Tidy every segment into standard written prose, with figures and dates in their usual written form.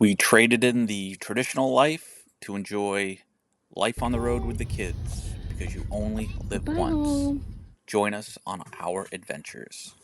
We traded in the traditional life to enjoy life on the road with the kids because you only live Bye, once. home. Join us on our adventures.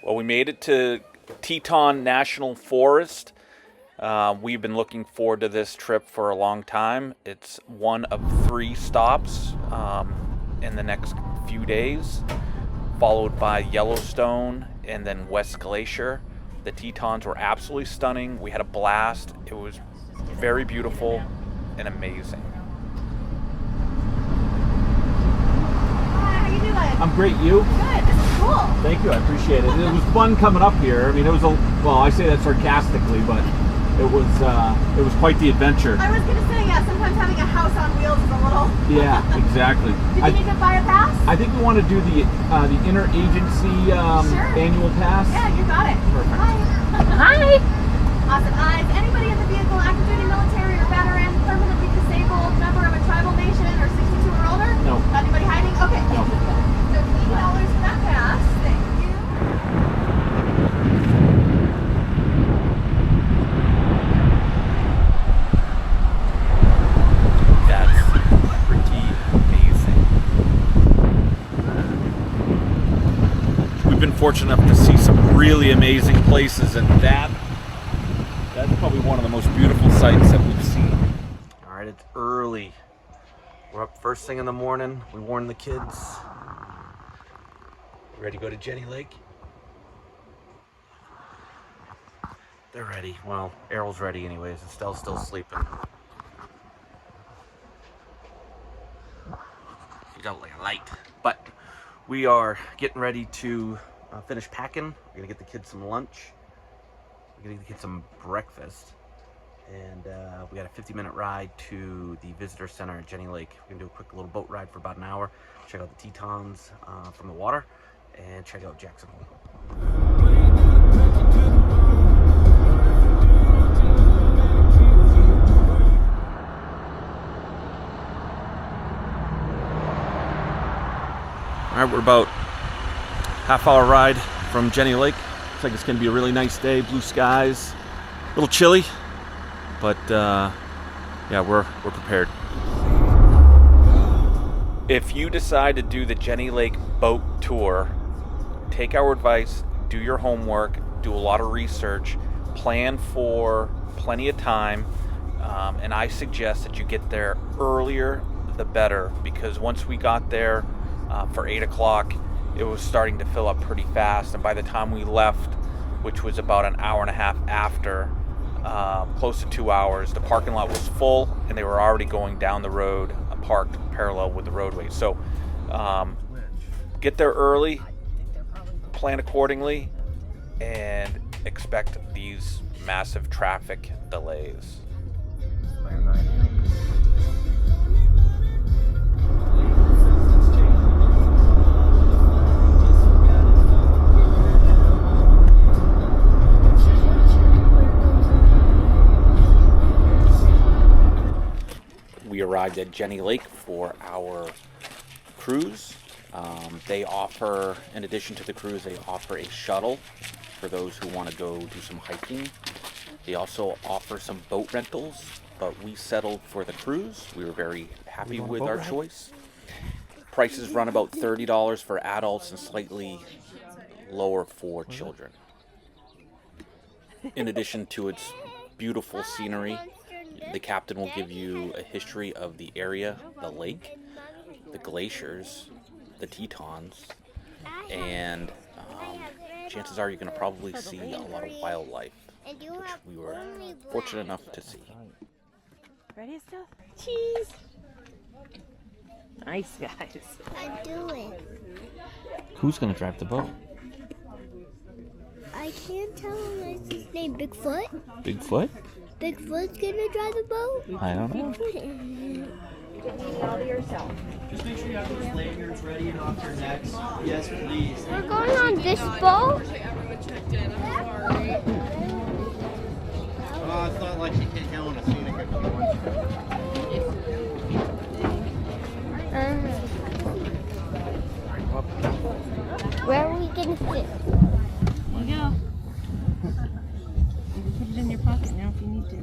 Well, we made it to Teton National Forest. We've been looking forward to this trip for a long time. It's one of 3 stops in the next few days, followed by Yellowstone and then West Glacier. The Tetons were absolutely stunning. We had a blast. It was very beautiful and amazing. Hi, how you doing? I'm great, you? Good, this is cool. Thank you, I appreciate it. It was fun coming up here. I mean, it was well, I say that sarcastically, but it was quite the adventure. I was gonna say, yeah, sometimes having a house on wheels is a little... Yeah, exactly. Did you need to buy a pass? I think we want to do the interagency Sure. annual pass. Yeah, you got it. Perfect. Hi. Hi. Awesome. Is anybody in the vehicle active duty military or veteran, permanently disabled, member of a tribal nation, or 62 or older? No. Not anybody hiding? Okay. No. So $8 for that pass. Thank you. That's pretty amazing. We've been fortunate enough to see some really amazing places, and that's probably one of the most beautiful sights that we've seen. All right, it's early. We're up first thing in the morning. We warned the kids. Ready to go to Jenny Lake? They're ready. Well, Errol's ready anyways. Estelle's still sleeping. She's out like a light. But we are getting ready to finish packing. We're gonna get the kids some lunch. We're gonna get the kids some breakfast. And we got a 50-minute ride to the visitor center at Jenny Lake. We're gonna do a quick little boat ride for about an hour. Check out the Tetons from the water and check out Jackson Hole. All right, we're about half-hour ride from Jenny Lake. Looks like it's gonna be a really nice day, blue skies, a little chilly, but yeah, we're prepared. If you decide to do the Jenny Lake boat tour, take our advice, do your homework, do a lot of research, plan for plenty of time, and I suggest that you get there earlier the better, because once we got there for 8 o'clock, it was starting to fill up pretty fast, and by the time we left, which was about an hour and a half after, close to 2 hours, the parking lot was full and they were already going down the road, parked parallel with the roadway. So get there early, plan accordingly, and expect these massive traffic delays. We arrived at Jenny Lake for our cruise. They offer, in addition to the cruise, they offer a shuttle for those who want to go do some hiking. They also offer some boat rentals, but we settled for the cruise. We were very happy with our choice. Prices run about $30 for adults and slightly lower for children. In addition to its beautiful scenery, the captain will give you a history of the area, the lake, the glaciers, the Tetons, and chances are you're going to probably see a lot of wildlife, And you which have we were only fortunate black. enough to see. Ready, Steph? Cheese! Nice, guys. I do it. Who's going to drive the boat? I can't tell unless his name Bigfoot. Bigfoot? Bigfoot's gonna drive the boat. I don't know. All to yourself. Just make sure you have those lanyards ready and off your necks. Yes, please. We're going on this boat. It's not like she can't go on a scenic if she wants to. Where are we gonna sit? There you go. You can put it in your pocket now if you need to.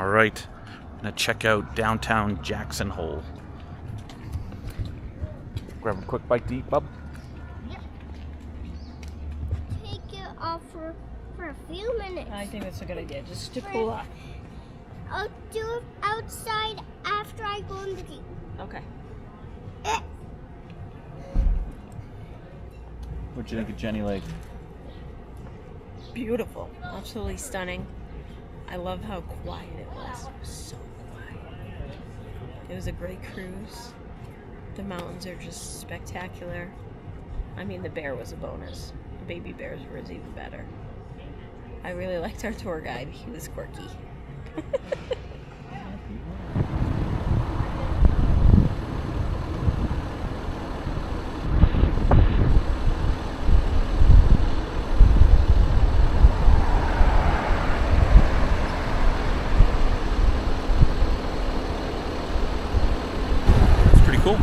Right, I'm gonna check out downtown Jackson Hole. Grab a quick bite to eat, bub. Take it off for a few minutes. I think that's a good idea, just to cool off. I'll do it outside after I go in the Jeep. Okay. What'd you think of Jenny Lake? Beautiful, absolutely stunning. I love how quiet it was. It was so quiet. It was a great cruise. The mountains are just spectacular. I mean, the bear was a bonus. The baby bears were even better. I really liked our tour guide. He was quirky. It's pretty cool.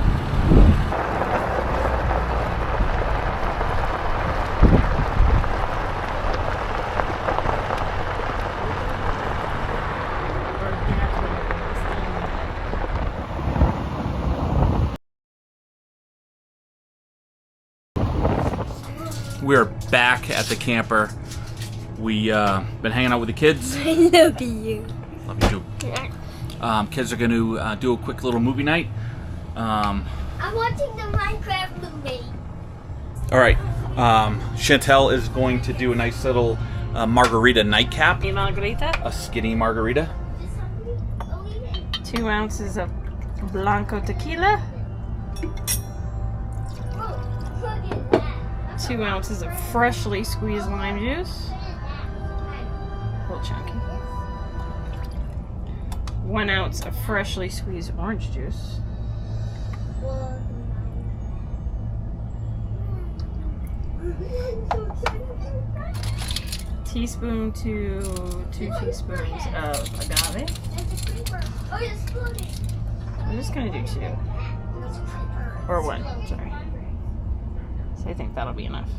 We're back at the camper. We been hanging out with the kids. I love you. Love you too. Kids are going to do a quick little movie night. I'm watching the Minecraft movie. All right. Chantel is going to do a nice little margarita nightcap. A margarita. A skinny margarita. 2 ounces of Blanco tequila. 2 ounces of freshly squeezed lime juice. A little chunky. 1 ounce of freshly squeezed orange juice. Teaspoon to 2 teaspoons of agave. I'm just gonna do 2. Or 1, sorry. So I think that'll be enough.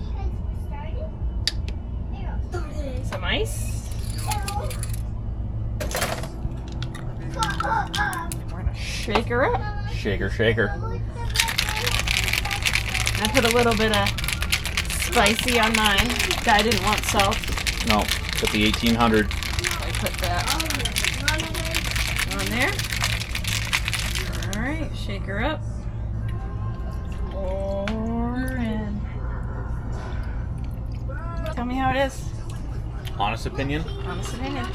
Some ice. We're gonna shake her up. Shaker, shaker. I put a little bit of spicy on mine. Guy didn't want salt. No, put the 1800. I put that on there. Alright, shake her up. Pour in. Tell me how it is. Honest opinion, Honest opinion.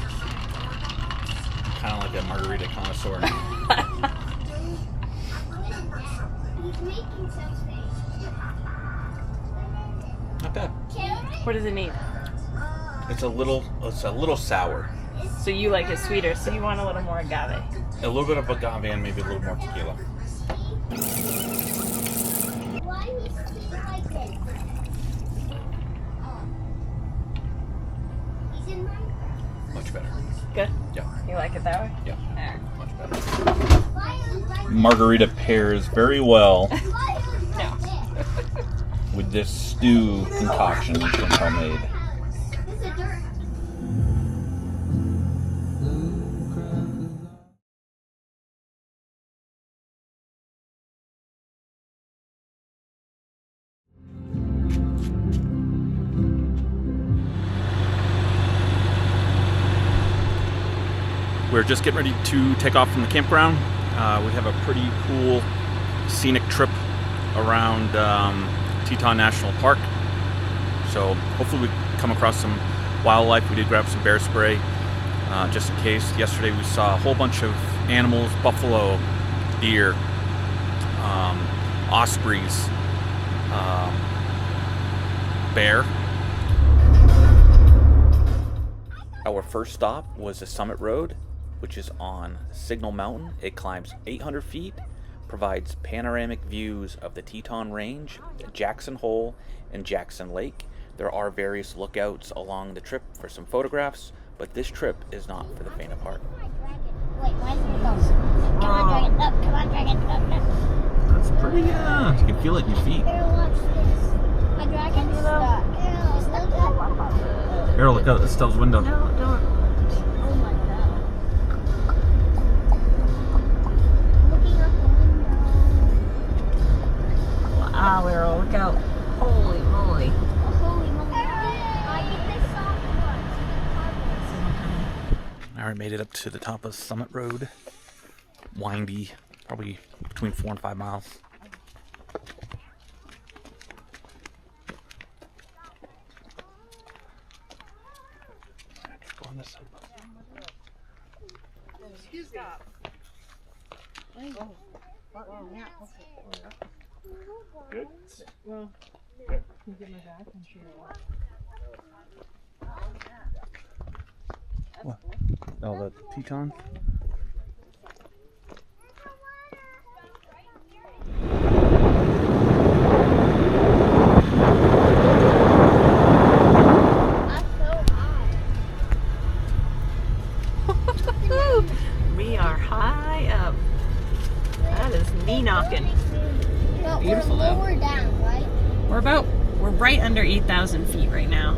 kind of like a margarita connoisseur. Not bad. What does it need? It's a little sour. So you like it sweeter, so you want a little more agave. A little bit of agave and maybe a little more tequila. Why is he like this? He's in Minecraft. Much better. Good? Yeah. You like it that way? Yeah. Alright. Much better. Why is Minecraft? Margarita pairs very well Why is like this? with this stew concoction that Chantel made. This is dirt. We're just getting ready to take off from the campground. We have a pretty cool scenic trip around Teton National Park. So hopefully we come across some wildlife. We did grab some bear spray just in case. Yesterday we saw a whole bunch of animals, buffalo, deer, ospreys, bear. Our first stop was the Summit Road, which is on Signal Mountain. It climbs 800 feet, provides panoramic views of the Teton Range, Jackson Hole, and Jackson Lake. There are various lookouts along the trip for some photographs, but this trip is not for the faint of heart. Wait, why is it going? Come on, dragon. Up, come on, dragon. Up, up. That's pretty, you can feel it in your feet. Here, watch this. My dragon's stuck. It's stuck up. Here, look out Estelle's window. No, don't. Oh my god. Looking out the window. Wow, Arrow, look out. Holy moly. Oh, holy moly. I get this soft one. Alright, made it up to the top of Summit Road. Windy, probably between 4 and 5 miles. Go on this side. Good. Well, you get my back, I'm sure. What? Oh, the Teton? We are high up. That is knee knocking. Beautiful though. Lower down, right? We're right under 8,000 feet right now.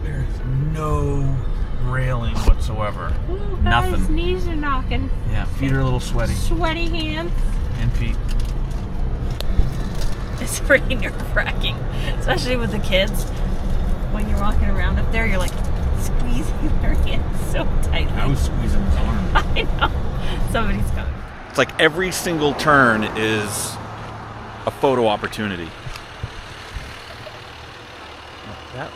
There's no railing whatsoever. Ooh, Nothing. Guys, knees are knocking. Yeah, feet are a little sweaty. Sweaty hands. And feet. It's pretty nerve-wracking, especially with the kids. When you're walking around up there, you're like squeezing their hands so tightly. I was squeezing his arm. I know. Somebody's coming. It's like every single turn is a photo opportunity. Like that.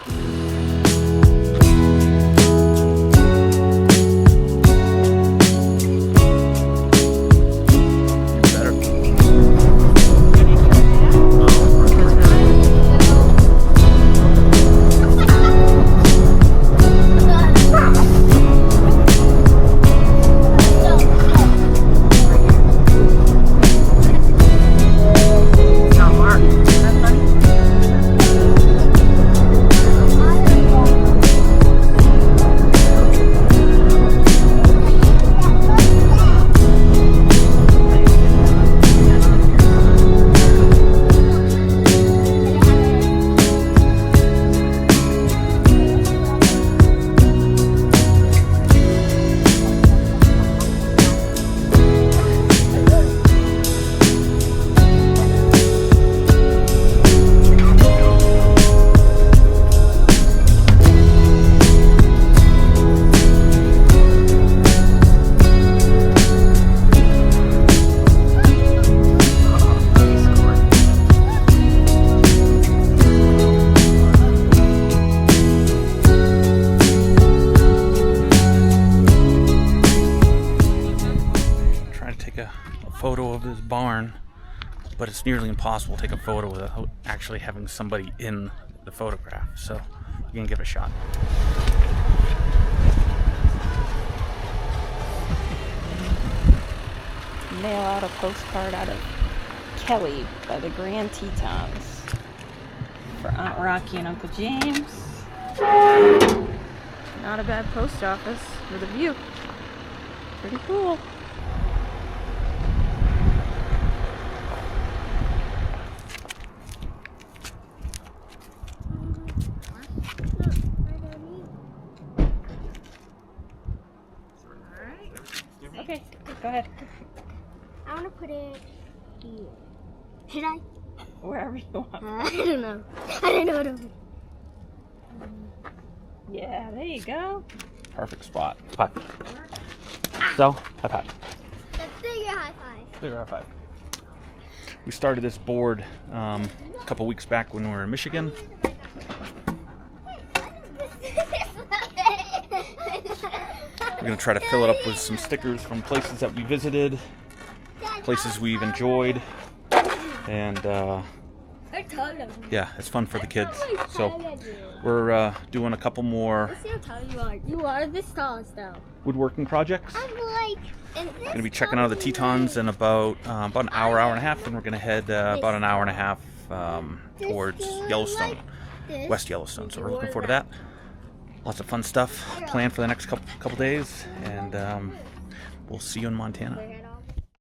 Photo of this barn, but it's nearly impossible to take a photo without actually having somebody in the photograph, so we're gonna give it a shot. Mail out a postcard out of Kelly by the Grand Tetons for Aunt Rocky and Uncle James. Not a bad post office with a view. Pretty cool. Okay, go ahead. I want to put it here. Should I? Wherever you want. I don't know. I don't know what to put. Yeah, there you go. Perfect spot. High five. So, high five. Let's do your high five. Bigger high five. We started this board a couple weeks back when we were in Michigan. We're going to try to fill it up with some stickers from places that we visited, places we've enjoyed, and yeah, it's fun for the kids. So we're doing a couple more You are this tallest though. woodworking projects. I'm like, Going to be checking out the Tetons in about an hour and a half, and we're going to head about an hour and a half towards Yellowstone, West Yellowstone. So we're looking forward to that. Lots of fun stuff planned for the next couple days, and we'll see you in Montana.